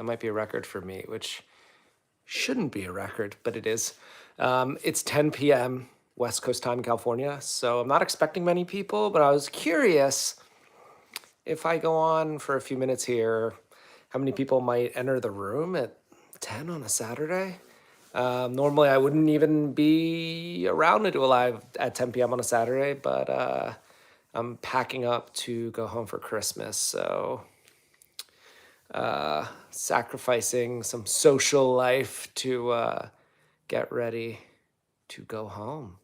might be a record for me, which shouldn't be a record, but it is. It's 10 p.m. West Coast time in California, so I'm not expecting many people, but I was curious if I go on for a few minutes here, how many people might enter the room at 10 on a Saturday? Normally, I wouldn't even be around to do a live at 10 p.m. on a Saturday, but I'm packing up to go home for Christmas, so sacrificing some social life to get ready to go home.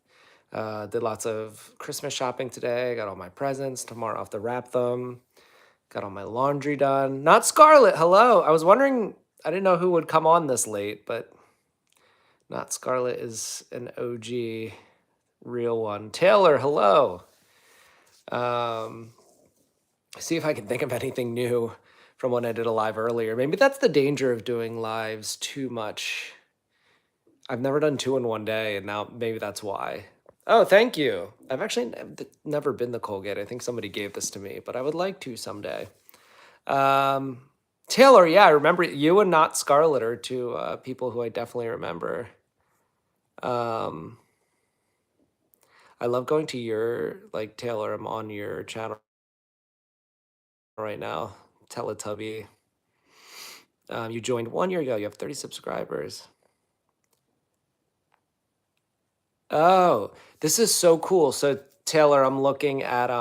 Did lots of Christmas shopping today. Got all my presents. Tomorrow I have to wrap them. Got all my laundry done. Not Scarlett. Hello. I was wondering. I didn't know who would come on this late, but not Scarlett is an OG, real one. Taylor. Hello. See if I can think of anything new from when I did a live earlier. Maybe that's the danger of doing lives too much. I've never done two in one day, and now maybe that's why. Oh, thank you. I've actually never been to Colgate. I think somebody gave this to me, but I would like to someday. Taylor, yeah, I remember you and not Scarlett are two people who I definitely remember. Um, I love going to your, like, Taylor, I'm on your channel right now, Teletubby. You joined 1 year ago. You have 30 subscribers. Oh, this is so cool. So Taylor, I'm looking at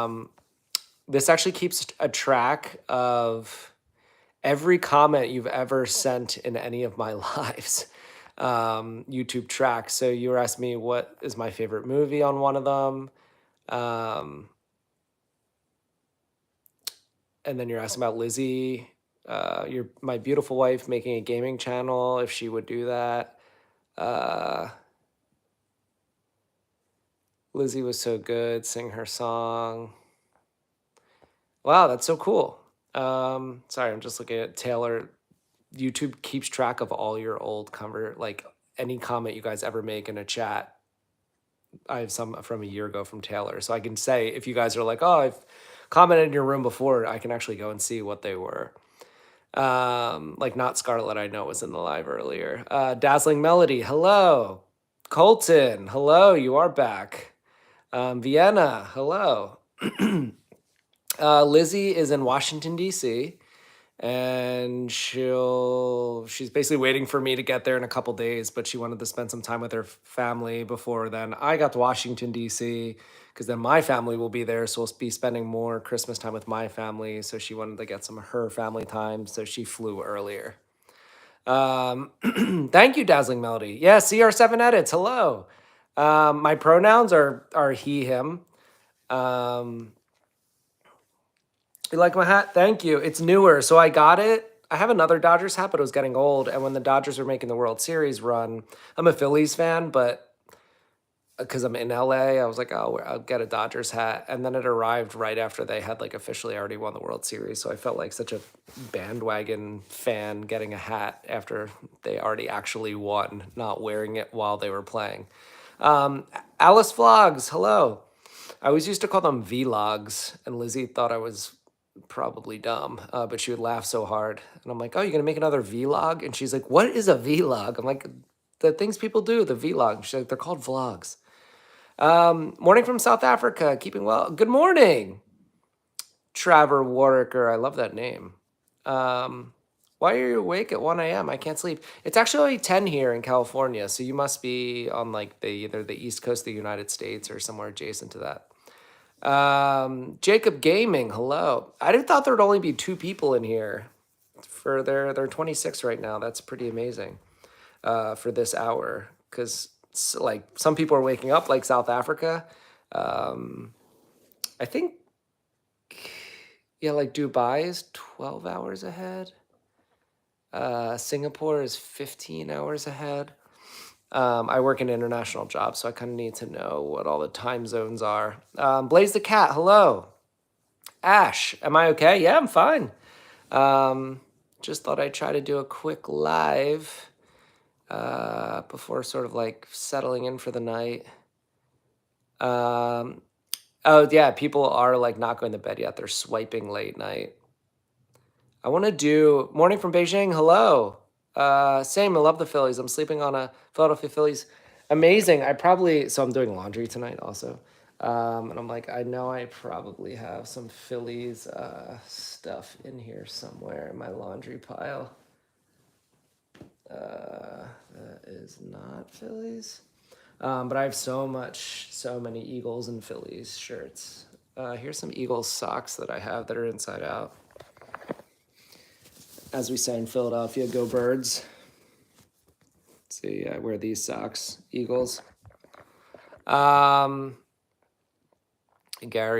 this actually keeps a track of every comment you've ever sent in any of my lives. YouTube track. So you were asking me what is my favorite movie on one of them. And then you're asking about Lizzie, your my beautiful wife making a gaming channel, if she would do that. Lizzie was so good, sing her song. Wow, that's so cool. Sorry, I'm just looking at Taylor. YouTube keeps track of all your old like any comment you guys ever make in a chat. I have some from a year ago from Taylor. So I can say if you guys are like, oh, I've commented in your room before, I can actually go and see what they were. Like not Scarlett, I know was in the live earlier. Dazzling Melody, hello. Colton, hello, you are back. Vienna, hello. Lizzie is in Washington, D.C., and she's basically waiting for me to get there in a couple days, but she wanted to spend some time with her family before then I got to Washington, D.C., because then my family will be there, so we'll be spending more Christmas time with my family, so she wanted to get some of her family time, so she flew earlier. Thank you, Dazzling Melody. Yeah, CR7 Edits, hello. My pronouns are he, him. You like my hat? Thank you. It's newer, so I got it. I have another Dodgers hat, but it was getting old. And when the Dodgers were making the World Series run, I'm a Phillies fan, but because I'm in LA, I was like, oh, I'll get a Dodgers hat. And then it arrived right after they had like officially already won the World Series. So I felt like such a bandwagon fan getting a hat after they already actually won, not wearing it while they were playing. Alice Vlogs, hello. I always used to call them Vlogs, and Lizzie thought I was probably dumb, but she would laugh so hard. And I'm like, oh, you're going to make another vlog? And she's like, what is a vlog? I'm like, the things people do, the vlog. She's like, they're called vlogs. Morning from South Africa, keeping well. Good morning, Trevor Warwicker. I love that name. Why are you awake at 1 a.m.? I can't sleep. It's actually only 10 here in California, so you must be on like either the East Coast of the United States or somewhere adjacent to that. Jacob Gaming, hello. I thought there'd only be 2 people in here. They're 26 right now. That's pretty amazing. For this hour, because like some people are waking up, like South Africa. I think, yeah, like Dubai is 12 hours ahead. Singapore is 15 hours ahead. I work in international jobs, so I kind of need to know what all the time zones are. Blaze the Cat, hello. Ash, am I okay? Yeah, I'm fine. Just thought I'd try to do a quick live before sort of like settling in for the night. Oh, yeah, people are like not going to bed yet. They're swiping late night. I want to do morning from Beijing. Hello. Same. I love the Phillies. I'm sleeping on a Philadelphia Phillies. Amazing. So I'm doing laundry tonight also. And I'm like, I know I probably have some Phillies stuff in here somewhere in my laundry pile. That is not Phillies. But I have so many Eagles and Phillies shirts. Here's some Eagles socks that I have that are inside out. As we say in Philadelphia, go Birds. See, I wear these socks, Eagles. Gary,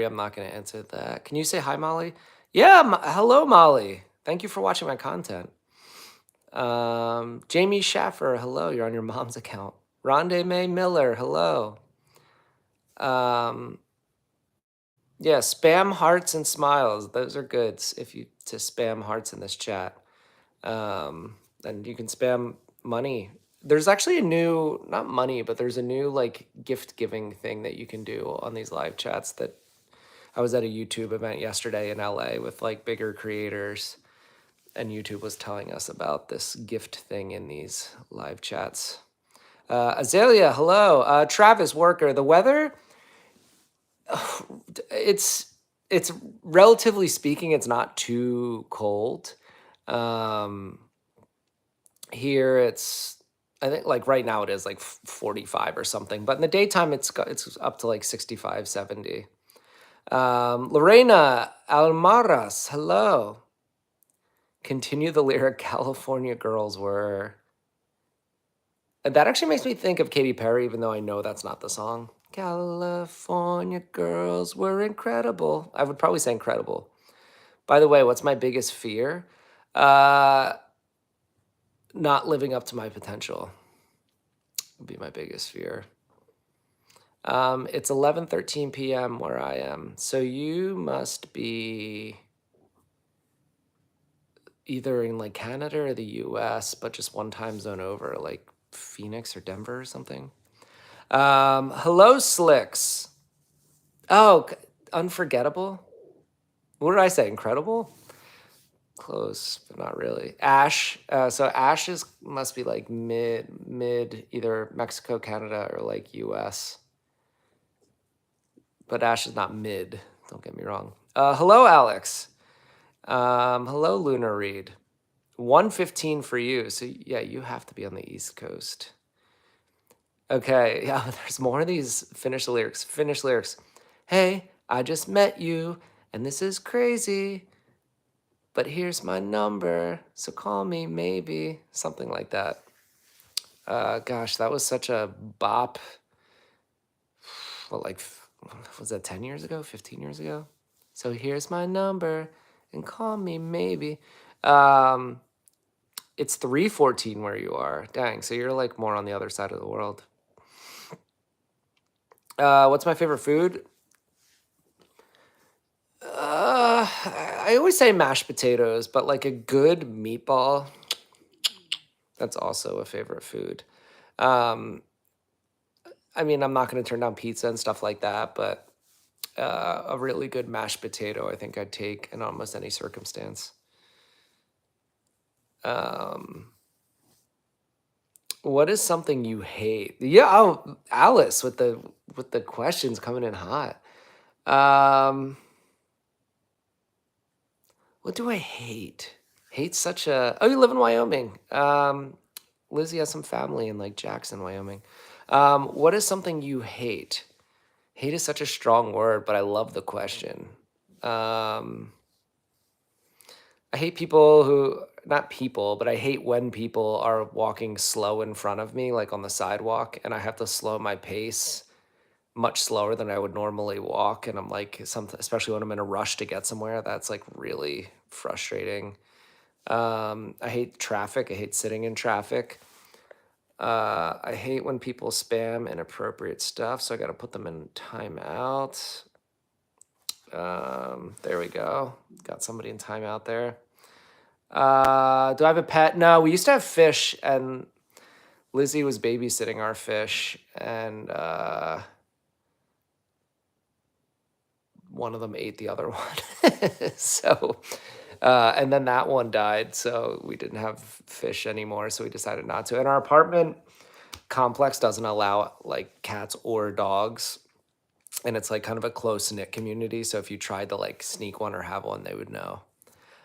I'm not going to answer that. Can you say hi, Molly? Yeah, hello, Molly. Thank you for watching my content. Jamie Schaffer, hello. You're on your mom's account. Rhonda May Miller, hello. Yeah, spam hearts and smiles. Those are good if you to spam hearts in this chat. And you can spam money. There's actually a new, not money, but there's a new like gift giving thing that you can do on these live chats that I was at a YouTube event yesterday in LA with like bigger creators, and YouTube was telling us about this gift thing in these live chats. Azalea, hello. Travis Worker, the weather, it's relatively speaking, it's not too cold. Here it's, I think like right now it is like 45 or something, but in the daytime it's up to like 65, 70. Lorena Almaras, hello. Continue the lyric California girls were. That actually makes me think of Katy Perry, even though I know that's not the song. California girls were incredible. I would probably say incredible. By the way, what's my biggest fear? Not living up to my potential would be my biggest fear. It's 11:13 p.m. where I am. So you must be either in like Canada or the US, but just one time zone over, like Phoenix or Denver or something. Hello, Slicks. Oh, unforgettable. What did I say? Incredible? Close, but not really. Ash. So Ash must be like mid, either Mexico, Canada, or like US. But Ash is not mid. Don't get me wrong. Hello, Alex. Hello, Lunar Reed. 1:15 for you. So yeah, you have to be on the East Coast. Okay, yeah, there's more of these. Finish the lyrics. Finish lyrics. Hey, I just met you, and this is crazy. But here's my number, so call me maybe. Something like that. Gosh, that was such a bop. What, like, was that 10 years ago? 15 years ago? So here's my number, and call me maybe. It's 3:14 where you are. Dang, so you're like more on the other side of the world. What's my favorite food? I always say mashed potatoes, but like a good meatball, that's also a favorite food. Um, I mean, I'm not going to turn down pizza and stuff like that, but a really good mashed potato, I think I'd take in almost any circumstance. What is something you hate? Yeah, oh, Alice with the questions coming in hot. What do I hate? Hate such a. Oh, you live in Wyoming. Lizzie has some family in like Jackson, Wyoming. What is something you hate? Hate is such a strong word, but I love the question. I hate people who, not people, but I hate when people are walking slow in front of me, like on the sidewalk, and I have to slow my pace much slower than I would normally walk. And I'm like, especially when I'm in a rush to get somewhere, that's like really frustrating. I hate traffic. I hate sitting in traffic. I hate when people spam inappropriate stuff, so I got to put them in timeout. There we go. Got somebody in timeout there. Do I have a pet? No, we used to have fish, and Lizzie was babysitting our fish, and one of them ate the other one. So And then that one died, so we didn't have fish anymore, so we decided not to. And our apartment complex doesn't allow like cats or dogs, and it's like kind of a close knit community. So if you tried to like sneak one or have one, they would know.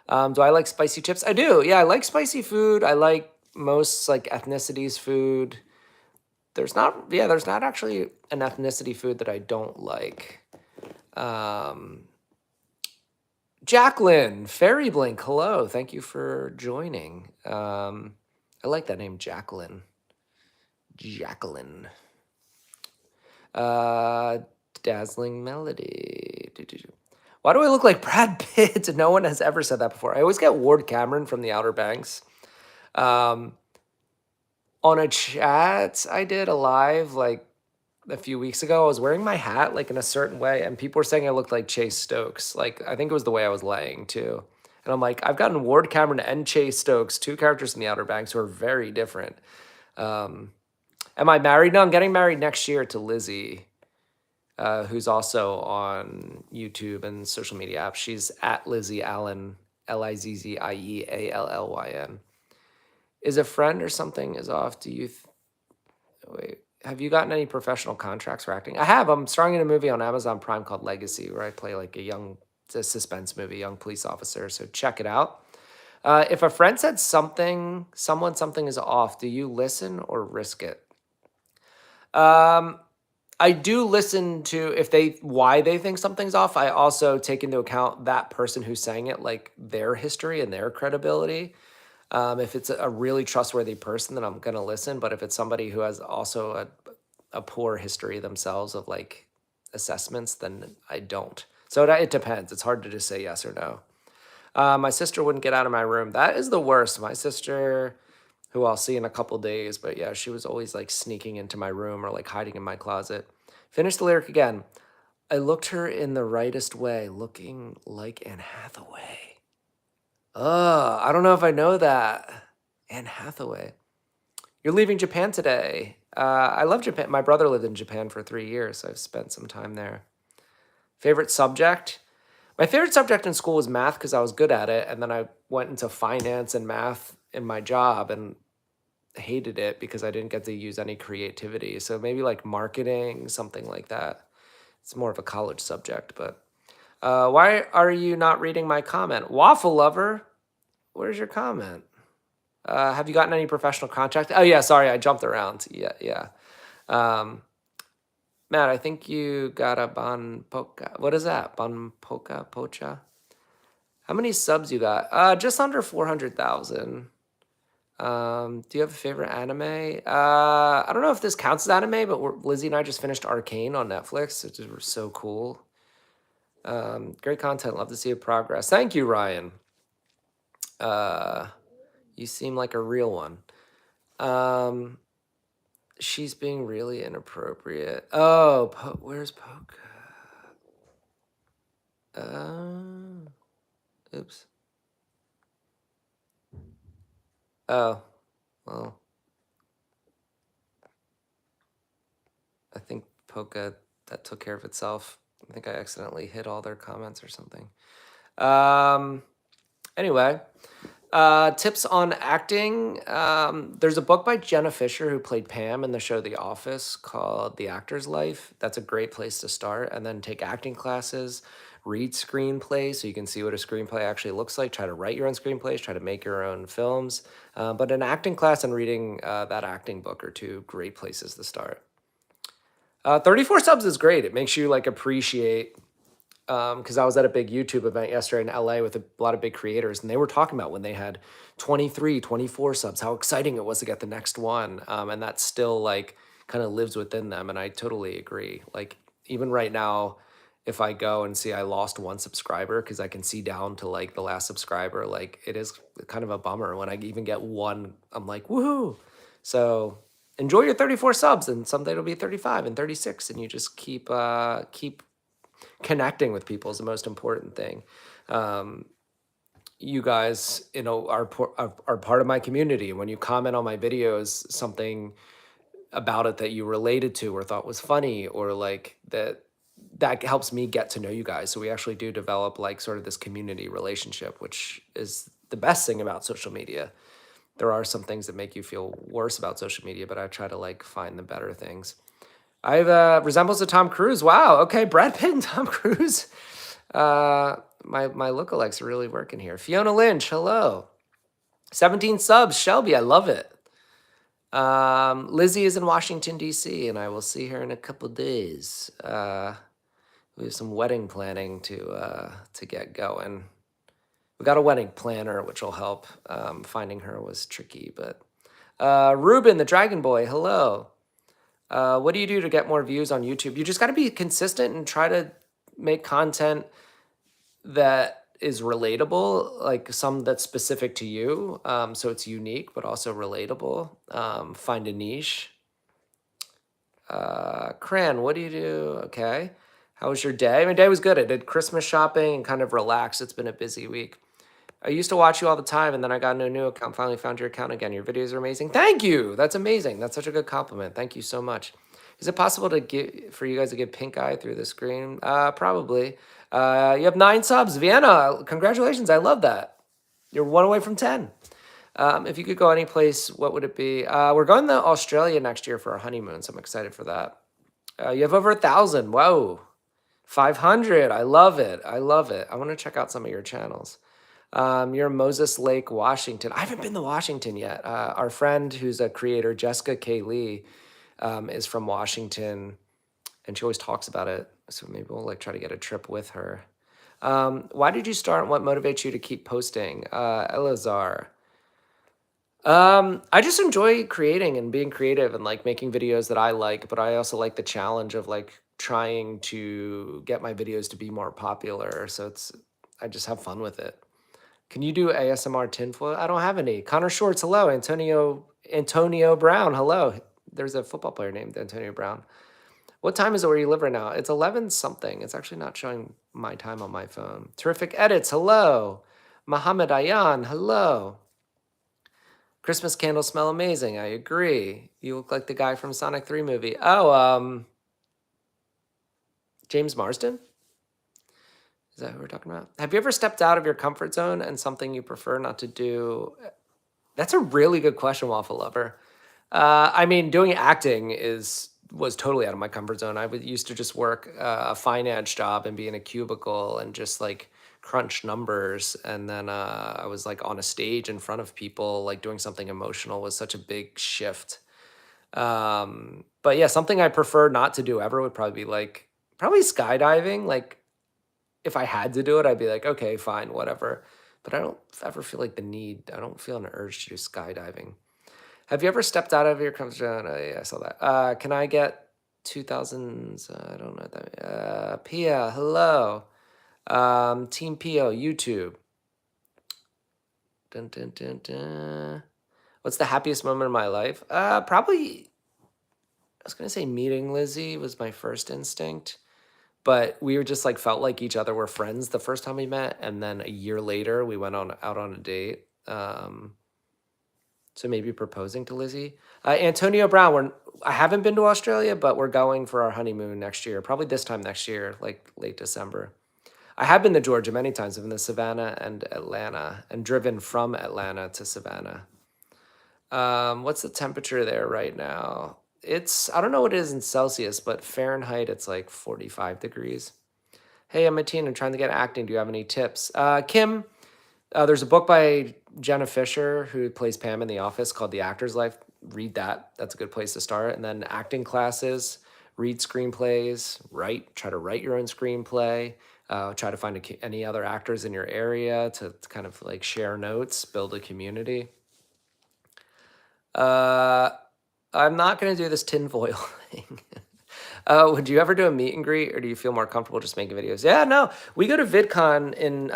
Do I like spicy chips? I do. Yeah, I like spicy food. I like most like ethnicities food. There's not actually an ethnicity food that I don't like. Um, Jacqueline, Fairy Blink, hello. Thank you for joining. I like that name, Jacqueline. Jacqueline. Uh, Dazzling Melody. Why do I look like Brad Pitt? No one has ever said that before. I always get Ward Cameron from the Outer Banks. Um, on a chat I did a live like a few weeks ago, I was wearing my hat like in a certain way, and people were saying I looked like Chase Stokes. Like I think it was the way I was laying too. And I'm like, I've gotten Ward Cameron and Chase Stokes, two characters in the Outer Banks who are very different. Um, am I married? No, I'm getting married next year to Lizzie, who's also on YouTube and social media apps. She's at Lizzie Allen, Lizzieallyn. Is a friend or something is off? Wait, have you gotten any professional contracts for acting? I have. I'm starring in a movie on Amazon Prime called Legacy, where I play like it's a suspense movie, young police officer. So check it out. If a friend said something is off, do you listen or risk it? I do listen to why they think something's off. I also take into account that person who's saying it, like their history and their credibility. If it's a really trustworthy person, then I'm gonna listen. But if it's somebody who has also a poor history themselves of like assessments, then I don't. So it depends. It's hard to just say yes or no. My sister wouldn't get out of my room. That is the worst. My sister, who I'll see in a couple days, but yeah, she was always like sneaking into my room or like hiding in my closet. Finish the lyric again. I looked her in the rightest way, looking like Anne Hathaway. I don't know if I know that. Anne Hathaway. You're leaving Japan today. I love Japan. My brother lived in Japan for 3 years, so I've spent some time there. Favorite subject? My favorite subject in school was math because I was good at it, and then I went into finance and math in my job and hated it because I didn't get to use any creativity. So maybe like marketing, something like that. It's more of a college subject, but why are you not reading my comment? Waffle lover, where's your comment? Have you gotten any professional contract? Oh yeah, sorry, I jumped around. Yeah. Matt, I think you got a Bon Poca. What is that? Bon Poca Pocha? How many subs you got? Just under 400,000. Do you have a favorite anime? I don't know if this counts as anime, but Lizzie and I just finished Arcane on Netflix, which is so cool. Great content. Love to see your progress. Thank you, Ryan. You seem like a real one. She's being really inappropriate. Oh, where's Poke? Oops. Oh, well. I think Poca, that took care of itself. I think I accidentally hit all their comments or something. Anyway, tips on acting. There's a book by Jenna Fisher who played Pam in the show The Office called The Actor's Life. That's a great place to start. And then take acting classes, read screenplays so you can see what a screenplay actually looks like. Try to write your own screenplays, try to make your own films. But an acting class and reading that acting book are two great places to start. 34 subs is great. It makes you like appreciate, because I was at a big YouTube event yesterday in LA with a lot of big creators, and they were talking about when they had 23, 24 subs, how exciting it was to get the next one. And that still like kind of lives within them. And I totally agree. Like even right now, if I go and see I lost one subscriber because I can see down to like the last subscriber, like it is kind of a bummer when I even get one. I'm like, woohoo. So enjoy your 34 subs, and someday it'll be 35 and 36, and you just keep connecting with people is the most important thing. You guys, are part of my community. When you comment on my videos, something about it that you related to or thought was funny, or like that that helps me get to know you guys. So we actually do develop like sort of this community relationship, which is the best thing about social media. There are some things that make you feel worse about social media, but I try to like find the better things. I have resembles to Tom Cruise. Wow. Okay, Brad Pitt and Tom Cruise. My lookalikes are really working here. Fiona Lynch, hello. 17 subs, Shelby. I love it. Lizzie is in Washington D.C. and I will see her in a couple days. We have some wedding planning to get going. We got a wedding planner, which will help. Finding her was tricky, but Ruben, the Dragon Boy, hello. What do you do to get more views on YouTube? You just got to be consistent and try to make content that is relatable, like some that's specific to you. So it's unique, but also relatable. Find a niche. Cran, what do you do? Okay. How was your day? My day was good. I did Christmas shopping and kind of relaxed. It's been a busy week. I used to watch you all the time, and then I got into a new account. Finally found your account again. Your videos are amazing. Thank you. That's amazing. That's such a good compliment. Thank you so much. Is it possible to give for you guys to give pink eye through the screen? Probably. You have 9 subs. Vienna, congratulations. I love that. You're 1 away from 10. If you could go any place, what would it be? We're going to Australia next year for our honeymoon, so I'm excited for that. You have over 1,000. Whoa. 500. I love it. I love it. I want to check out some of your channels. You're in Moses Lake, Washington. I haven't been to Washington yet. Our friend who's a creator, Jessica K. Lee, is from Washington, and she always talks about it. So maybe we'll like try to get a trip with her. Why did you start and what motivates you to keep posting? Elazar. I just enjoy creating and being creative and like making videos that I like, but I also like the challenge of like trying to get my videos to be more popular. So I just have fun with it. Can you do ASMR tinfoil? I don't have any. Connor Shorts, hello. Antonio Brown, hello. There's a football player named Antonio Brown. What time is it where you live right now? It's 11 something. It's actually not showing my time on my phone. Terrific Edits, hello. Muhammad Ayan, hello. Christmas candles smell amazing. I agree. You look like the guy from Sonic 3 movie. Oh, James Marsden? Is that who we're talking about? Have you ever stepped out of your comfort zone and something you prefer not to do? That's a really good question, Waffle Lover. I mean, doing acting was totally out of my comfort zone. I used to just work a finance job and be in a cubicle and just like crunch numbers. And then I was like on a stage in front of people, like doing something emotional was such a big shift. But yeah, something I prefer not to do ever would probably be like probably skydiving. Like if I had to do it, I'd be like, okay, fine, whatever. But I don't ever feel like the need. I don't feel an urge to do skydiving. Have you ever stepped out of your comfort zone? Oh, yeah, I saw that. Can I get 2000s? I don't know what that. Pia, hello. Team Pio, YouTube. Dun, dun, dun, dun. What's the happiest moment of my life? Probably, I was gonna say meeting Lizzie was my first instinct, but we were just like felt like each other were friends the first time we met, and then a year later we went out on a date. So maybe proposing to Lizzie. Antonio Brown, I haven't been to Australia, but we're going for our honeymoon next year, probably this time next year, like late December. I have been to Georgia many times. I've been to Savannah and Atlanta and driven from Atlanta to Savannah. What's the temperature there right now? I don't know what it is in Celsius, but Fahrenheit, it's like 45 degrees. Hey, I'm a teen. I'm trying to get acting. Do you have any tips? Kim, there's a book by Jenna Fisher, who plays Pam in The Office, called The Actor's Life. Read that. That's a good place to start. And then acting classes, read screenplays, try to write your own screenplay. Try to find any other actors in your area to kind of like share notes, build a community. I'm not going to do this tinfoil thing. Would you ever do a meet and greet, or do you feel more comfortable just making videos? Yeah, no. We go to VidCon in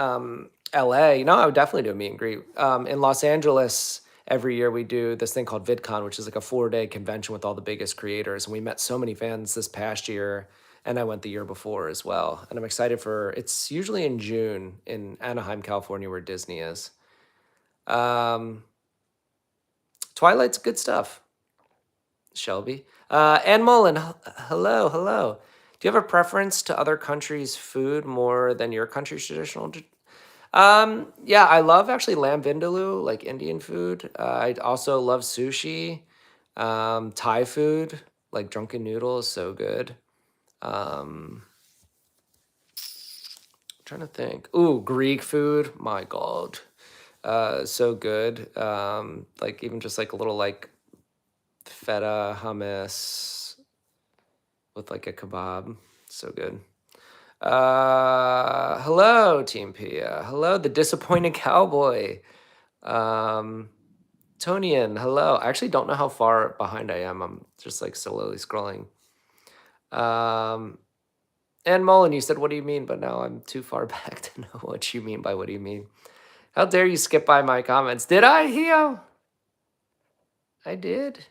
LA. No, I would definitely do a meet and greet. In Los Angeles, every year we do this thing called VidCon, which is like a 4-day convention with all the biggest creators. And we met so many fans this past year, and I went the year before as well. And I'm excited it's usually in June in Anaheim, California, where Disney is. Twilight's good stuff. Shelby. Ann Mullen, hello, hello. Do you have a preference to other countries' food more than your country's traditional? Yeah, I love actually lamb vindaloo, like Indian food. I also love sushi. Thai food, like drunken noodle is so good. Um, Trying to think. Ooh, Greek food. My God. So good. Like even just like a little like feta hummus with like a kebab. So good. Hello, Team Pia. Hello, the disappointed cowboy. Um, Tonian, hello. I actually don't know how far behind I am. I'm just like slowly scrolling. Um, and Mullen, you said, what do you mean? But now I'm too far back to know what you mean by what do you mean. How dare you skip by my comments? Did I, Hio? I did.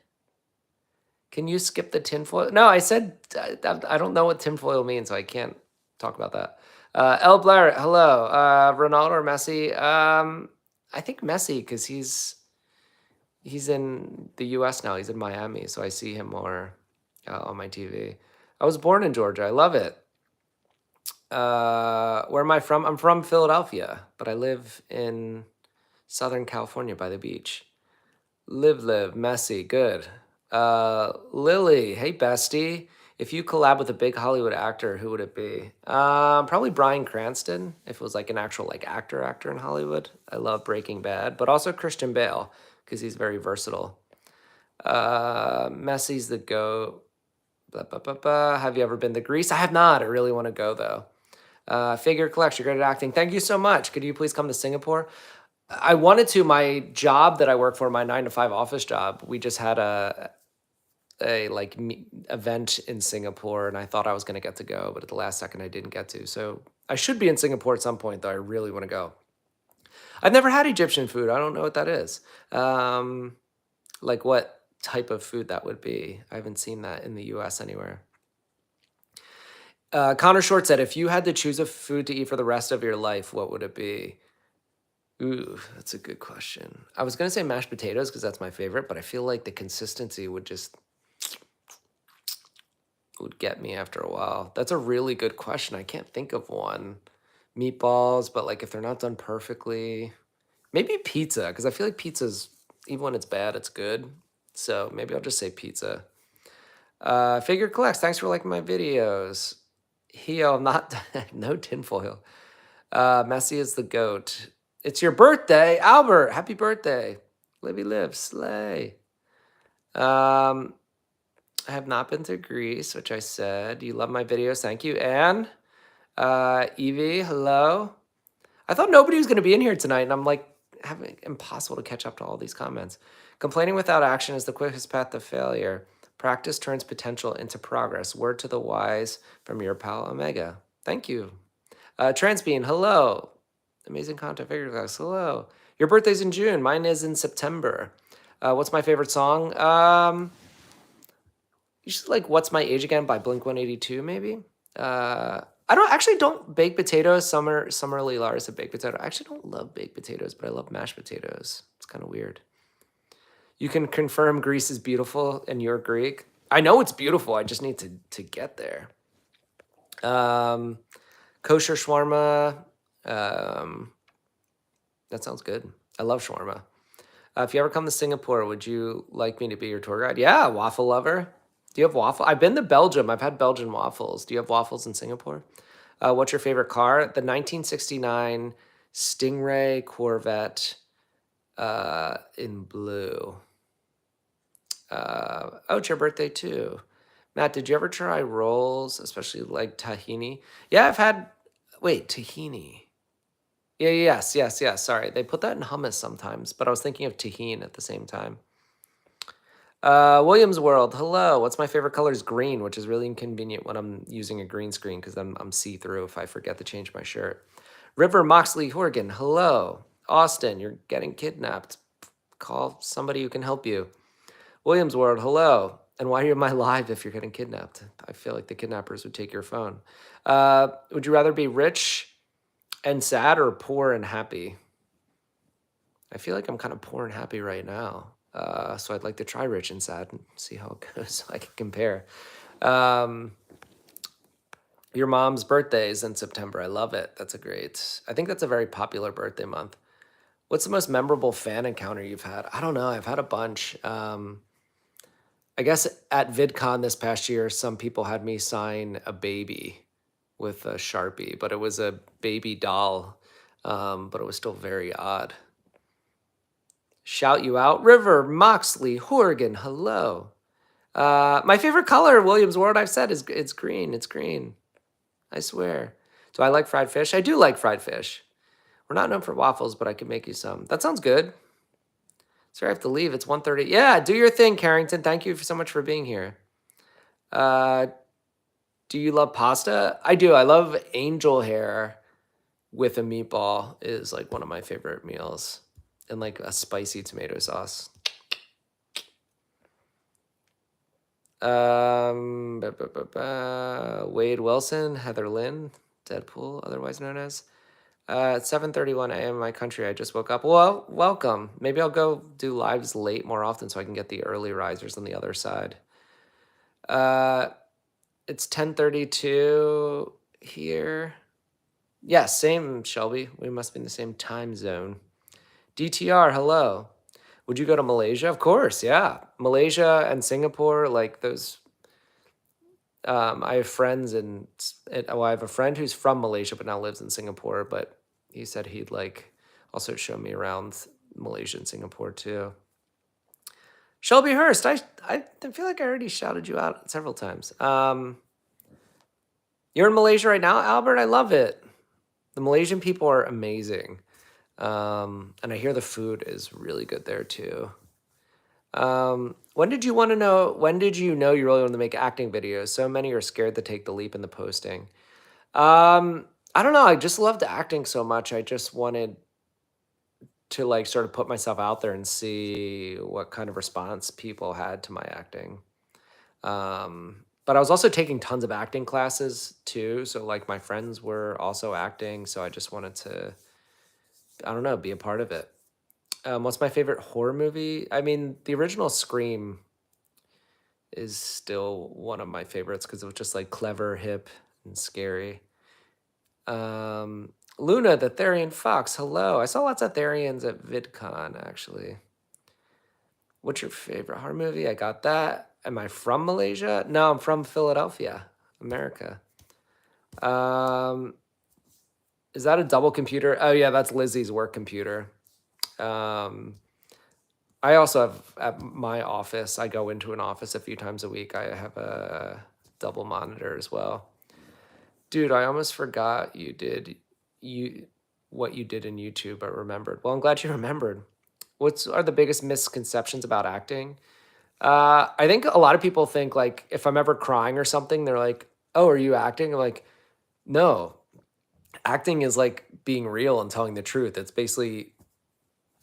Can you skip the tinfoil? No, I said I don't know what tinfoil means, so I can't talk about that. El Blair, hello. Ronaldo or Messi? I think Messi because he's in the U.S. now. He's in Miami, so I see him more on my TV. I was born in Georgia. I love it. Where am I from? I'm from Philadelphia, but I live in Southern California by the beach. Live, messy, good. Lily, hey bestie. If you collab with a big Hollywood actor, who would it be? Probably Bryan Cranston, if it was like an actual like actor in Hollywood. I love Breaking Bad, but also Christian Bale, because he's very versatile. Messi's the GOAT. Blah, blah, blah, blah. Have you ever been to Greece? I have not. I really want to go though. Figure collects, you're good at acting. Thank you so much. Could you please come to Singapore? I wanted to. My job that I work for, my 9 to 5 office job, we just had a like event in Singapore, and I thought I was going to get to go, but at the last second I didn't get to. So I should be in Singapore at some point, though. I really want to go. I've never had Egyptian food. I don't know what that is. Like what type of food that would be. I haven't seen that in the U.S. anywhere. Connor Short said, if you had to choose a food to eat for the rest of your life, what would it be? Ooh, that's a good question. I was gonna say mashed potatoes because that's my favorite, but I feel like the consistency would get me after a while. That's a really good question. I can't think of one. Meatballs, but like if they're not done perfectly, maybe pizza because I feel like pizza's even when it's bad, it's good. So maybe I'll just say pizza. Figure collects. Thanks for liking my videos. Heo, not no tinfoil. Messi is the goat. It's your birthday, Albert. Happy birthday. Livy live, slay. I have not been to Greece, which I said. You love my videos. Thank you. And Evie, hello. I thought nobody was going to be in here tonight, and I'm like, having impossible to catch up to all these comments. Complaining without action is the quickest path to failure. Practice turns potential into progress. Word to the wise from your pal Omega. Thank you. Transbean, hello. Amazing content, figure class, hello. Your birthday's in June. Mine is in September. What's my favorite song? You should like "What's My Age Again" by Blink-182, maybe. I don't bake potatoes. Summerly Lars a baked potato. I actually don't love baked potatoes, but I love mashed potatoes. It's kind of weird. You can confirm Greece is beautiful and you're Greek. I know it's beautiful. I just need to get there. Kosher shawarma. That sounds good. I love shawarma. If you ever come to Singapore, would you like me to be your tour guide? Yeah, waffle lover. Do you have waffle? I've been to Belgium. I've had Belgian waffles. Do you have waffles in Singapore? What's your favorite car? The 1969 Stingray Corvette in blue. Oh, it's your birthday too. Matt, did you ever try rolls, especially like tahini? Yeah, I've had. Wait, tahini. Yeah, yes. Sorry, they put that in hummus sometimes, but I was thinking of tahini at the same time. Williams World, hello. What's my favorite color is green, which is really inconvenient when I'm using a green screen because I'm see-through if I forget to change my shirt. River Moxley Horgan, hello. Austin, you're getting kidnapped. Call somebody who can help you. Williams World, hello. And why are you in my live if you're getting kidnapped? I feel like the kidnappers would take your phone. Would you rather be rich and sad or poor and happy? I feel like I'm kind of poor and happy right now. So I'd like to try rich and sad and see how it goes so I can compare. Your mom's birthday is in September. I love it. I think that's a very popular birthday month. What's the most memorable fan encounter you've had? I don't know. I've had a bunch. I guess at VidCon this past year, some people had me sign a baby with a Sharpie, but it was a baby doll. But it was still very odd. Shout you out. River, Moxley, Horgan, hello. My favorite color, Williams World, I've said, is it's green. It's green. I swear. Do I like fried fish? I do like fried fish. We're not known for waffles, but I could make you some. That sounds good. Sorry, I have to leave. It's 1:30. Yeah, do your thing, Carrington. Thank you so much for being here. Uh, do you love pasta? I do. I love angel hair with a meatball is like one of my favorite meals. And like a spicy tomato sauce. Wade Wilson, Heather Lynn, Deadpool, otherwise known as. It's 7:31 a.m. in my country. I just woke up. Well, welcome. Maybe I'll go do lives late more often so I can get the early risers on the other side. It's 10:32 here. Yeah, same, Shelby. We must be in the same time zone. DTR, hello. Would you go to Malaysia? Of course, yeah. Malaysia and Singapore, like those. I have friends I have a friend who's from Malaysia but now lives in Singapore. But he said he'd like also show me around Malaysia and Singapore too. Shelby Hurst, I feel like I already shouted you out several times. You're in Malaysia right now, Albert. I love it. The Malaysian people are amazing, and I hear the food is really good there too. When did you know you really wanted to make acting videos? So many are scared to take the leap in the posting. I don't know. I just loved acting so much. I just wanted to like sort of put myself out there and see what kind of response people had to my acting. But I was also taking tons of acting classes too. So like my friends were also acting. So I just wanted to, I don't know, be a part of it. What's my favorite horror movie? I mean, the original Scream is still one of my favorites because it was just like clever, hip, and scary. Luna, the Therian Fox, hello. I saw lots of Therians at VidCon, actually. What's your favorite horror movie? I got that. Am I from Malaysia? No, I'm from Philadelphia, America. Is that a double computer? Oh, yeah, that's Lizzie's work computer. I also have at my office, I go into an office a few times a week. I have a double monitor as well. Dude, I almost forgot what you did in YouTube, but remembered. Well, I'm glad you remembered. What are the biggest misconceptions about acting? I think a lot of people think like if I'm ever crying or something, they're like, "Oh, are you acting?" I'm like, no. Acting is like being real and telling the truth. It's basically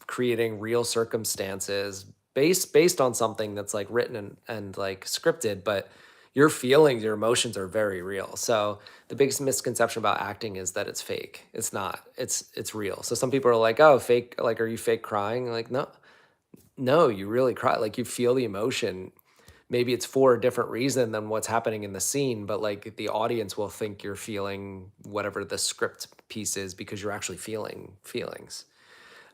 creating real circumstances based on something that's like written and like scripted, but your feelings, your emotions are very real. So the biggest misconception about acting is that it's fake. It's not. It's real. So some people are like, "Oh, fake, like are you fake crying?" Like, no, you really cry. Like you feel the emotion. Maybe it's for a different reason than what's happening in the scene, but like the audience will think you're feeling whatever the script piece is because you're actually feeling feelings.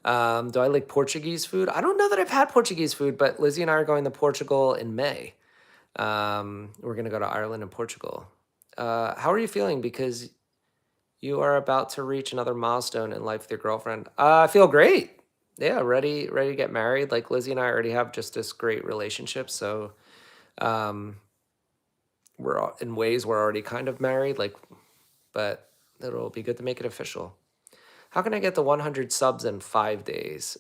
Do I like Portuguese food? I don't know that I've had Portuguese food, but Lizzie and I are going to Portugal in May. We're going to go to Ireland and Portugal. How are you feeling? Because you are about to reach another milestone in life with your girlfriend. I feel great. Yeah, ready to get married. Like Lizzie and I already have just this great relationship. So in ways we're already kind of married. But it'll be good to make it official. How can I get the 100 subs in 5 days?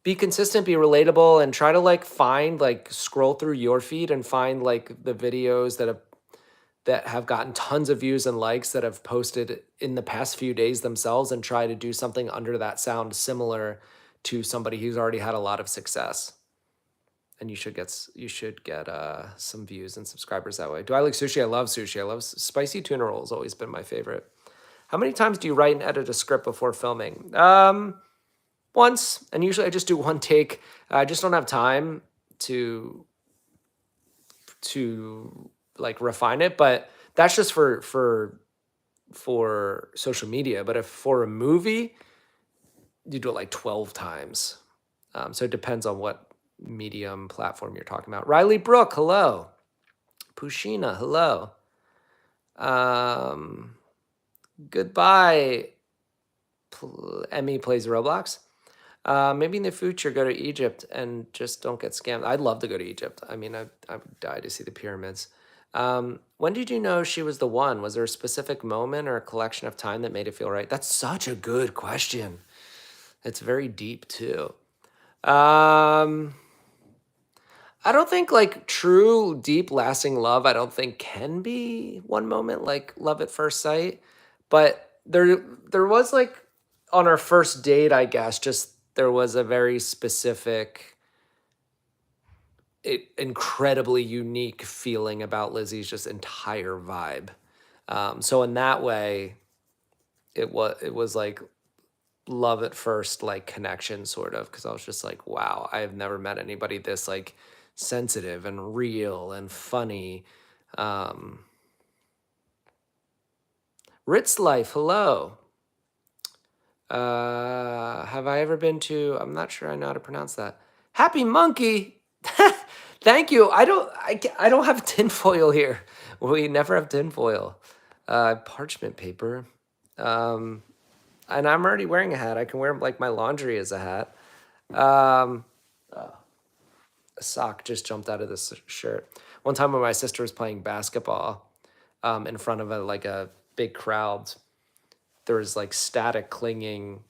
Be consistent, be relatable, and try to scroll through your feed and find like the videos that have gotten tons of views and likes that have posted in the past few days themselves, and try to do something under that sound similar to somebody who's already had a lot of success. And you should get some views and subscribers that way. Do I like sushi? I love sushi. I love spicy tuna rolls. Always been my favorite. How many times do you write and edit a script before filming? Once, and usually I just do one take. I just don't have time to like refine it, but That's just for social media. But if for a movie, you do it like 12 times. So it depends on what medium platform you're talking about. Riley Brook, hello. Pushina, hello. Um, Goodbye. Emmy plays Roblox. Maybe in the future, go to Egypt and just don't get scammed. I'd love to go to Egypt. I mean, I would die to see the pyramids. When did you know she was the one? Was there a specific moment or a collection of time that made it feel right? That's such a good question. It's very deep too. Um, I don't think like true, deep, lasting love, I don't think can be one moment like love at first sight. But there was like on our first date, I guess, just there was a very specific, incredibly unique feeling about Lizzie's just entire vibe. So in that way, it was like love at first like connection sort of, because I was just like, wow, I have never met anybody this like sensitive and real and funny. um Ritz Life, hello. Have I ever been to, I'm not sure I know how to pronounce that. Happy Monkey. Thank you. I don't have tinfoil here. We never have tinfoil. Parchment paper. um and I'm already wearing a hat. I can wear like my laundry as a hat. Um, a sock just jumped out of this shirt. One time when my sister was playing basketball, in front of a big crowd, there was like static clinging,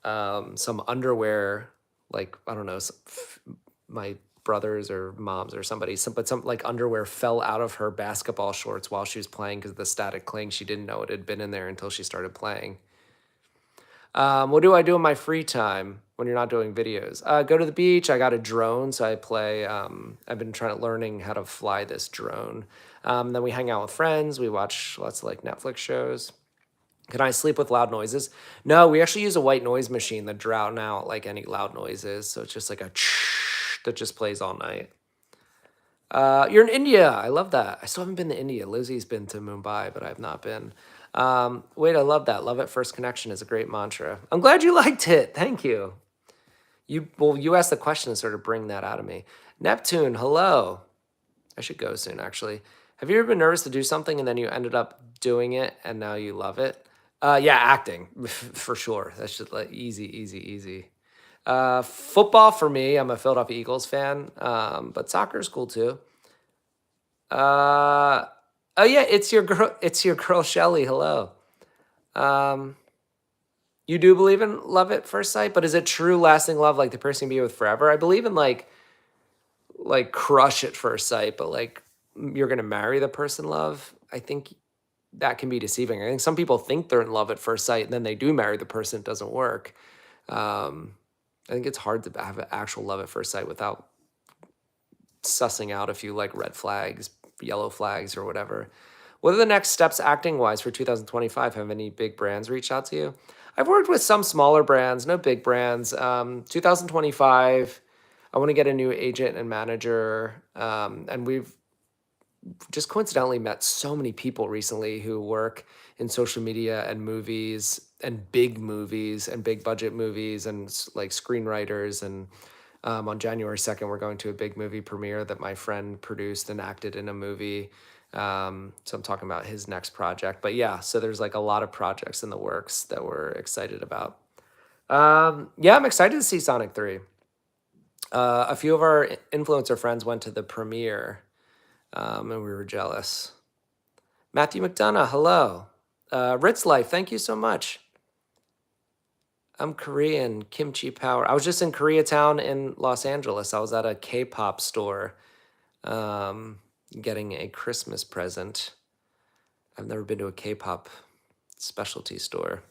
some underwear, like I don't know, my brothers or moms or somebody, but some like underwear fell out of her basketball shorts while she was playing because of the static cling. She didn't know it had been in there until she started playing. What do I do in my free time when you're not doing videos? Go to the beach. I got a drone, so I play. I've been learning how to fly this drone. Then we hang out with friends. We watch lots of like Netflix shows. Can I sleep with loud noises? No, we actually use a white noise machine that drown out like any loud noises. So it's just like a that just plays all night. You're in India. I love that. I still haven't been to India. Lizzie's been to Mumbai, but I've not been. Wait, I love that. Love at first connection is a great mantra. I'm glad you liked it. Thank you. You asked the question to sort of bring that out of me. Neptune, hello. I should go soon, actually. Have you ever been nervous to do something and then you ended up doing it and now you love it? Yeah, acting for sure. That's just like easy, easy, easy. Football for me. I'm a Philadelphia Eagles fan, but soccer is cool too. Uh, oh yeah, it's your girl. It's your girl Shelly. Hello. Um, you do believe in love at first sight, but is it true lasting love, like the person you be with forever? I believe in like crush at first sight, but like you're gonna marry the person love. I think that can be deceiving. I think some people think they're in love at first sight, and then they do marry the person. It doesn't work. Um, I think it's hard to have an actual love at first sight without sussing out a few like red flags, yellow flags, or whatever. What are the next steps acting wise for 2025? Have any big brands reached out to you? I've worked with some smaller brands, no big brands. 2025, I want to get a new agent and manager. And we've just coincidentally met so many people recently who work in social media and movies and big budget movies and like screenwriters. And on January 2nd, we're going to a big movie premiere that my friend produced and acted in a movie. So I'm talking about his next project. But yeah, so there's like a lot of projects in the works that we're excited about. Yeah, I'm excited to see Sonic 3. A few of our influencer friends went to the premiere, and we were jealous. Matthew McDonough, hello. Ritz Life, thank you so much. I'm Korean, kimchi power. I was just in Koreatown in Los Angeles. I was at a K-pop store, um, getting a Christmas present. I've never been to a K-pop specialty store.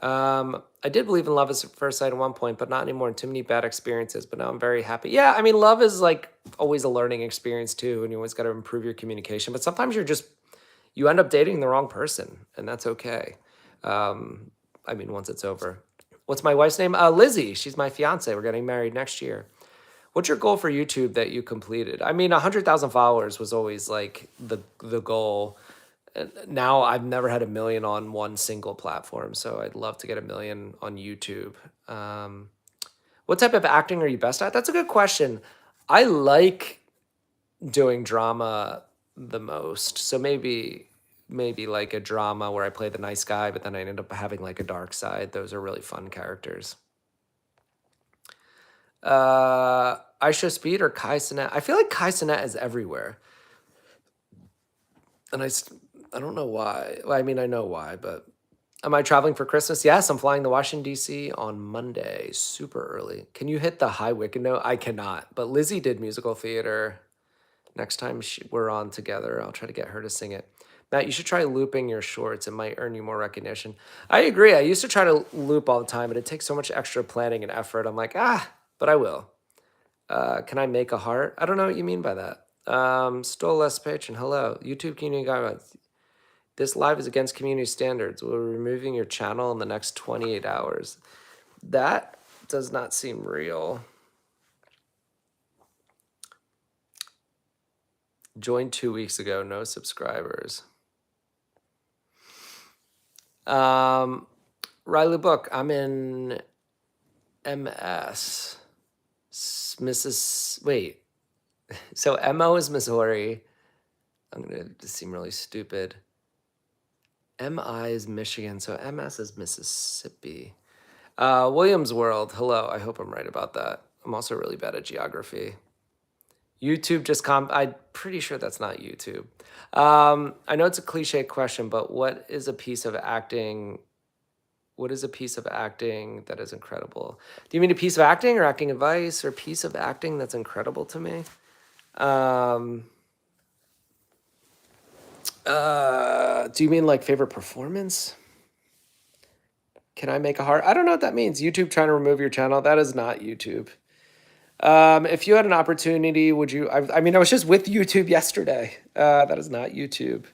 I did believe in love at first sight at one point, but not anymore. Too many bad experiences, but now I'm very happy. Yeah, I mean, love is like always a learning experience too, and you always got to improve your communication. But sometimes you end up dating the wrong person, and that's okay. I mean, once it's over. What's my wife's name? Lizzie. She's my fiance. We're getting married next year. What's your goal for YouTube that you completed? I mean, 100,000 followers was always like the goal. And now I've never had a million on one single platform, so I'd love to get a million on YouTube. Um, what type of acting are you best at? That's a good question. I like doing drama the most. So maybe like a drama where I play the nice guy, but then I end up having like a dark side. Those are really fun characters. I Show Speed or Kai Cenat. I feel like Kai Cenat is everywhere, and I don't know why. Well, I mean, I know why, but am I traveling for Christmas? Yes, I'm flying to Washington D.C. on Monday, super early. Can you hit the high wicked note? I cannot, but Lizzie did musical theater. Next time we're on together, I'll try to get her to sing it. Matt, you should try looping your shorts. It might earn you more recognition. I agree. I used to try to loop all the time, but it takes so much extra planning and effort. I'm like, but I will. Can I make a heart? I don't know what you mean by that. Stole less patron. Hello. YouTube community guidelines. This live is against community standards. We're removing your channel in the next 28 hours. That does not seem real. Joined 2 weeks ago, no subscribers. Riley Book, I'm in MS. Wait. So MO is Missouri. I'm going to seem really stupid. MI is Michigan, so MS is Mississippi. Williams World, hello. I hope I'm right about that. I'm also really bad at geography. YouTube I'm pretty sure that's not YouTube. I know it's a cliche question, but what is a piece of acting that is incredible? Do you mean a piece of acting or acting advice or piece of acting that's incredible to me? Do you mean like favorite performance? Can I make a heart? I don't know what that means. YouTube trying to remove your channel. That is not YouTube. If you had an opportunity, would you? I mean, I was just with YouTube yesterday. That is not YouTube.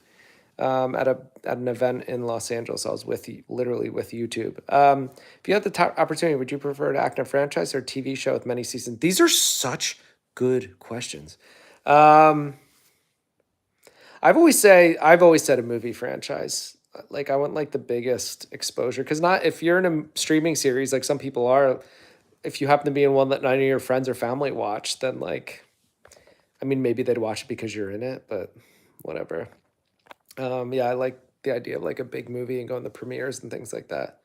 At an event in Los Angeles, I was literally with YouTube. If you had the opportunity, would you prefer to act in a franchise or TV show with many seasons? These are such good questions. I've always said a movie franchise. Like I want like the biggest exposure because not if you're in a streaming series like some people are, if you happen to be in one that none of your friends or family watch, then like, I mean, maybe they'd watch it because you're in it, but whatever. Yeah, I like the idea of like a big movie and going to premieres and things like that.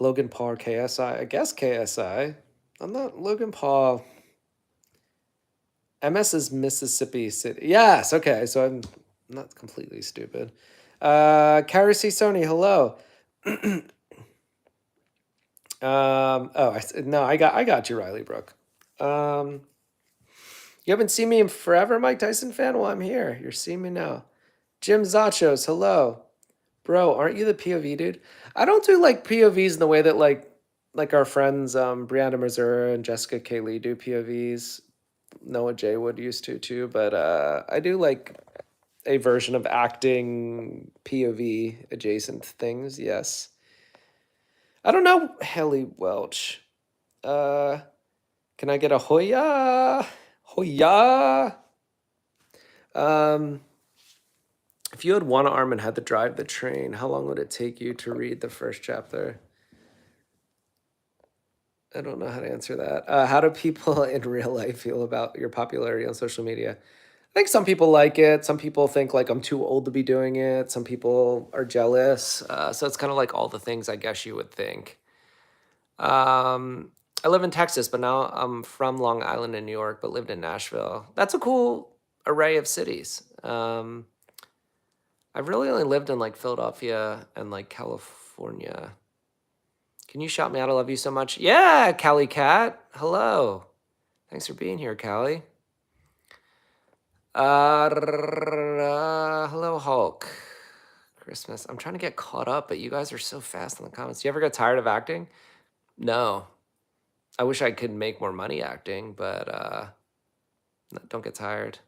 Logan Paul or KSI? I guess KSI. I'm not Logan Paul. MS is Mississippi City. Yes, okay, so I'm not completely stupid. Carrie C. Sony, hello. No, I got you, Riley Brooke. You haven't seen me in forever, Mike Tyson fan? Well, I'm here. You're seeing me now. Jim Zachos, hello. Bro, aren't you the POV dude? I don't do like POVs in the way that like our friends Brianna Mazur and Jessica Kaylee do POVs. Noah J Wood used to too, but I do like a version of acting POV adjacent things, yes. I don't know, Haley Welch. Can I get a Hoya? Hoya. If you had one arm and had to drive the train, how long would it take you to read the first chapter? I don't know how to answer that. How do people in real life feel about your popularity on social media? I think some people like it. Some people think like I'm too old to be doing it. Some people are jealous. So it's kind of like all the things I guess you would think. I live in Texas, but now I'm from Long Island in New York, but lived in Nashville. That's a cool array of cities. I've really only lived in like Philadelphia and like California. Can you shout me out? I love you so much. Yeah, Callie Cat. Hello. Thanks for being here, Callie. Hello, Hulk. Christmas. I'm trying to get caught up, but you guys are so fast in the comments. You ever get tired of acting? No. I wish I could make more money acting, but don't get tired.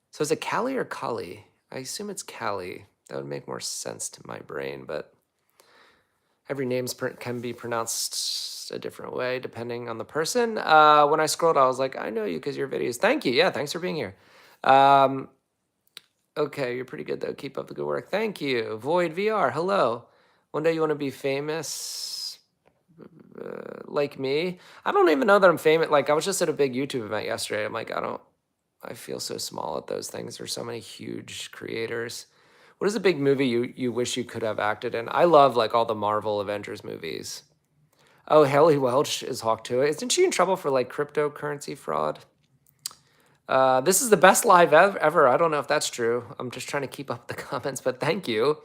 So is it Callie or Callie? I assume it's Callie. That would make more sense to my brain, but Every name can be pronounced a different way depending on the person. When I scrolled, I was like, I know you because your videos. Thank you. Yeah, thanks for being here. Okay, you're pretty good though. Keep up the good work. Thank you. Void VR. Hello. One day you want to be famous like me. I don't even know that I'm famous. Like I was just at a big YouTube event yesterday. I'm like, I feel so small at those things. There's so many huge creators. What is a big movie you wish you could have acted in? I love like all the Marvel Avengers movies. Oh, Haley Welch is Hawk Tuah. Isn't she in trouble for like cryptocurrency fraud? This is the best live ever. I don't know if that's true. I'm just trying to keep up the comments, but thank you.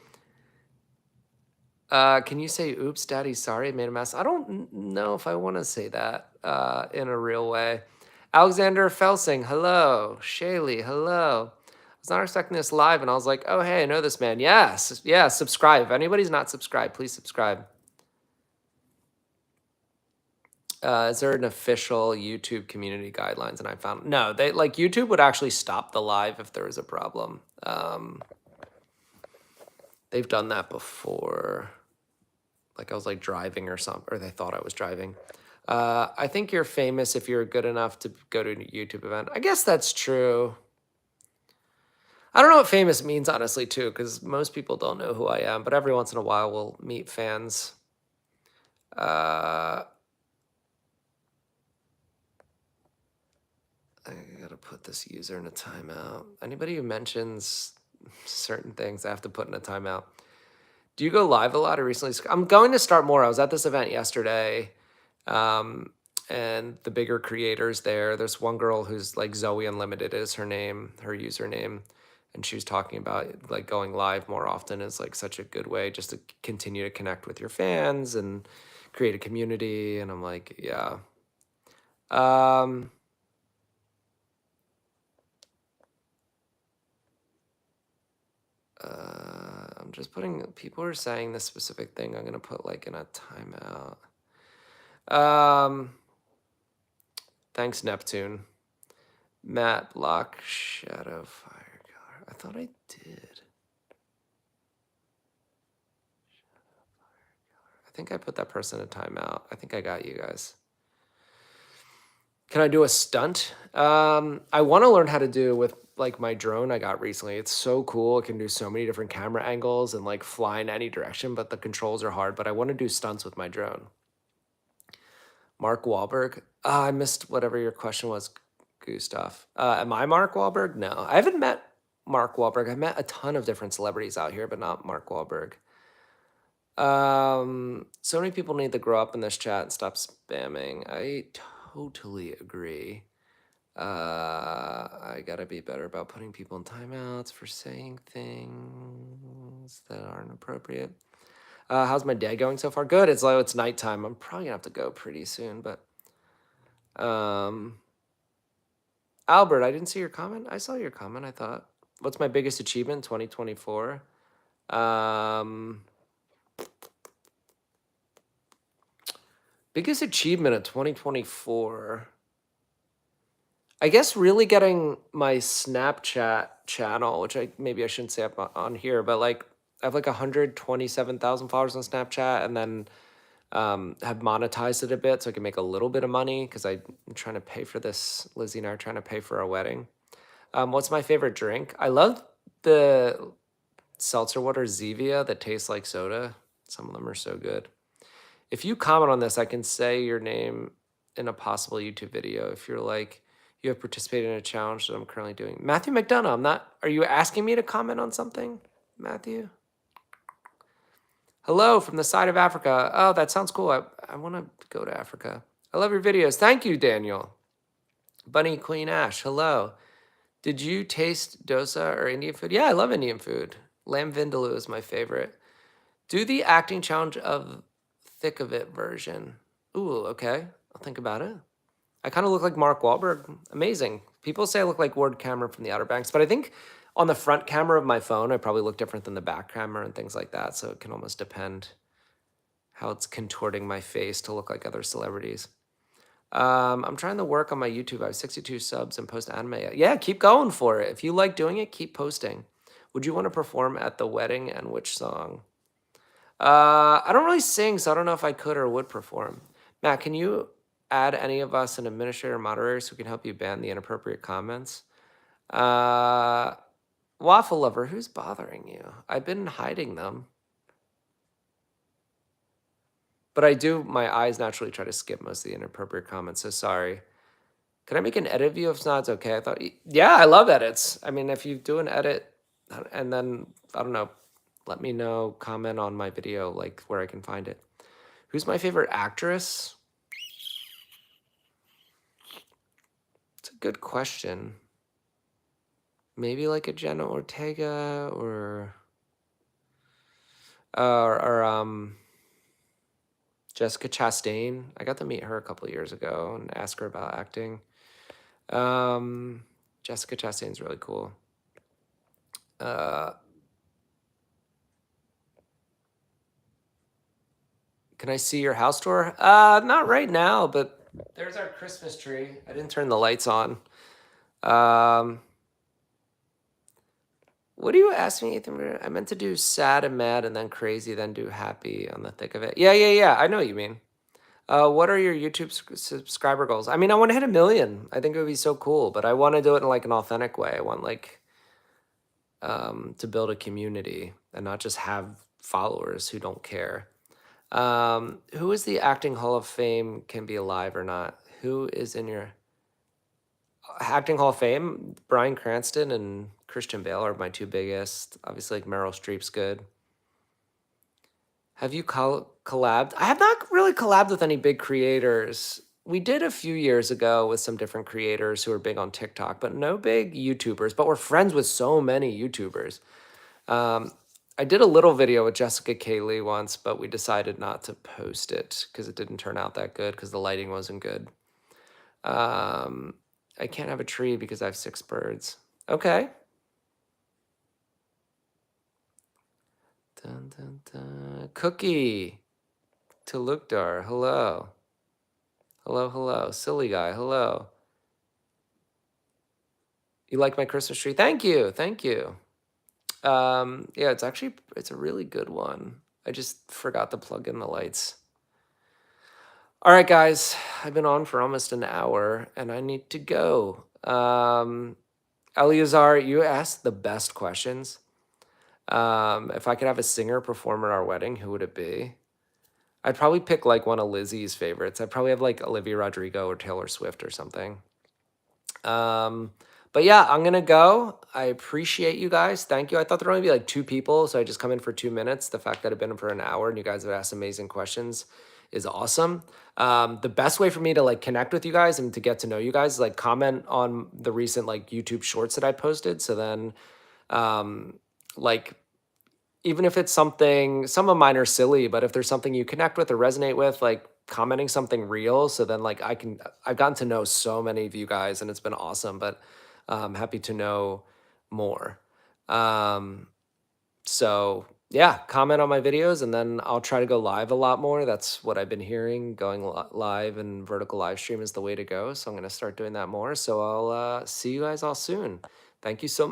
Can you say, oops, daddy, sorry, I made a mess? I don't know if I want to say that in a real way. Alexander Felsing, hello. Shaylee, hello. I was not expecting this live, and I was like, oh, hey, I know this man. Yes, yeah, subscribe. If anybody's not subscribed, please subscribe. Is there an official YouTube community guidelines? And I found, no, they like YouTube would actually stop the live if there was a problem. They've done that before. Like I was like driving or something, or they thought I was driving. I think you're famous if you're good enough to go to a YouTube event. I guess that's true. I don't know what famous means, honestly, too, because most people don't know who I am, but every once in a while we'll meet fans. I gotta put this user in a timeout. Anybody who mentions certain things, I have to put in a timeout. Do you go live a lot or recently? I'm going to start more. I was at this event yesterday, and the bigger creators there. There's one girl who's like Zoe Unlimited is her name, her username, and she was talking about like going live more often is like such a good way just to continue to connect with your fans and create a community. And I'm like, yeah. I'm just putting, people are saying this specific thing. I'm gonna put like in a timeout. Thanks, Neptune. Matt Block Shadow Fire Killer. I thought I did. I think I put that person in timeout. I think I got you guys. Can I do a stunt? I want to learn how to do with like my drone I got recently. It's so cool. It can do so many different camera angles and like fly in any direction, but the controls are hard. But I want to do stunts with my drone. Mark Wahlberg. I missed whatever your question was, Gustav. Am I Mark Wahlberg? No, I haven't met Mark Wahlberg. I've met a ton of different celebrities out here, but not Mark Wahlberg. So many people need to grow up in this chat and stop spamming. I totally agree. I gotta be better about putting people in timeouts for saying things that aren't appropriate. How's my day going so far? Good. It's like it's nighttime. I'm probably gonna have to go pretty soon, but Albert, I didn't see your comment. I saw your comment, I thought. What's my biggest achievement in 2024? Biggest achievement of 2024. I guess really getting my Snapchat channel, which maybe I shouldn't say up on here, but like I have like 127,000 followers on Snapchat, and then have monetized it a bit so I can make a little bit of money because I'm trying to pay for this. Lizzie and I are trying to pay for our wedding. What's my favorite drink? I love the seltzer water Zevia that tastes like soda. Some of them are so good. If you comment on this, I can say your name in a possible YouTube video. If you're like, you have participated in a challenge that I'm currently doing. Matthew McDonough, I'm not, are you asking me to comment on something, Matthew? Hello from the side of Africa. Oh, that sounds cool. I want to go to Africa. I love your videos. Thank you, Daniel. Bunny Queen Ash, hello. Did you taste dosa or Indian food? Yeah, I love Indian food. Lamb vindaloo is my favorite. Do the acting challenge of Thick of It version. Ooh, okay. I'll think about it. I kind of look like Mark Wahlberg. Amazing. People say I look like Ward Cameron from the Outer Banks, but I think on the front camera of my phone, I probably look different than the back camera and things like that. So it can almost depend how it's contorting my face to look like other celebrities. I'm trying to work on my YouTube. I have 62 subs and post anime. Yeah, keep going for it. If you like doing it, keep posting. Would you want to perform at the wedding and which song? I don't really sing, so I don't know if I could or would perform. Matt, can you add any of us an administrator or moderator so we can help you ban the inappropriate comments? Uh, Waffle Lover, who's bothering you? I've been hiding them. But I do, my eyes naturally try to skip most of the inappropriate comments, so sorry. Can I make an edit view? If not, it's okay. I thought, yeah, I love edits. I mean, if you do an edit and then, I don't know, let me know, comment on my video, like where I can find it. Who's my favorite actress? It's a good question. Maybe like a Jenna Ortega or Jessica Chastain. I got to meet her a couple of years ago and ask her about acting. Jessica Chastain's really cool. Can I see your house tour? Not right now, but there's our Christmas tree. I didn't turn the lights on. What do you ask me, Ethan? I meant to do sad and mad and then crazy, then do happy on the thick of it. Yeah. I know what you mean. What are your YouTube subscriber goals? I mean, I want to hit 1 million. I think it would be so cool, but I want to do it in like an authentic way. I want like to build a community and not just have followers who don't care. Who is the acting Hall of Fame can be alive or not? Who is in your acting Hall of Fame? Bryan Cranston and Christian Bale are my two biggest. Obviously, like Meryl Streep's good. Have you collabed? I have not really collabed with any big creators. We did a few years ago with some different creators who are big on TikTok, but no big YouTubers. But we're friends with so many YouTubers. I did a little video with Jessica Kaylee once, but we decided not to post it because it didn't turn out that good because the lighting wasn't good. I can't have a tree because I have 6 birds. Okay. Dun, dun, dun. Cookie. Talukdar. Hello. Hello. Silly guy. Hello. You like my Christmas tree? Thank you. Yeah, it's a really good one. I just forgot to plug in the lights. All right, guys, I've been on for almost an hour and I need to go. Eleazar, you asked the best questions. If I could have a singer perform at our wedding, who would it be? I'd probably pick like one of Lizzie's favorites. I'd probably have like Olivia Rodrigo or Taylor Swift or something. But yeah, I'm gonna go. I appreciate you guys. Thank you. I thought there'd only be like 2 people, so I just come in for 2 minutes. The fact that I've been in for an hour and you guys have asked amazing questions is awesome. The best way for me to like connect with you guys and to get to know you guys is like comment on the recent like YouTube shorts that I posted. So then, like even if it's something, some of mine are silly, but if there's something you connect with or resonate with, like commenting something real, so then like I've gotten to know so many of you guys and it's been awesome, but happy to know more. So yeah, comment on my videos and then I'll try to go live a lot more. That's what I've been hearing. Going live and vertical live stream is the way to go. So I'm going to start doing that more. So I'll see you guys all soon. Thank you so much.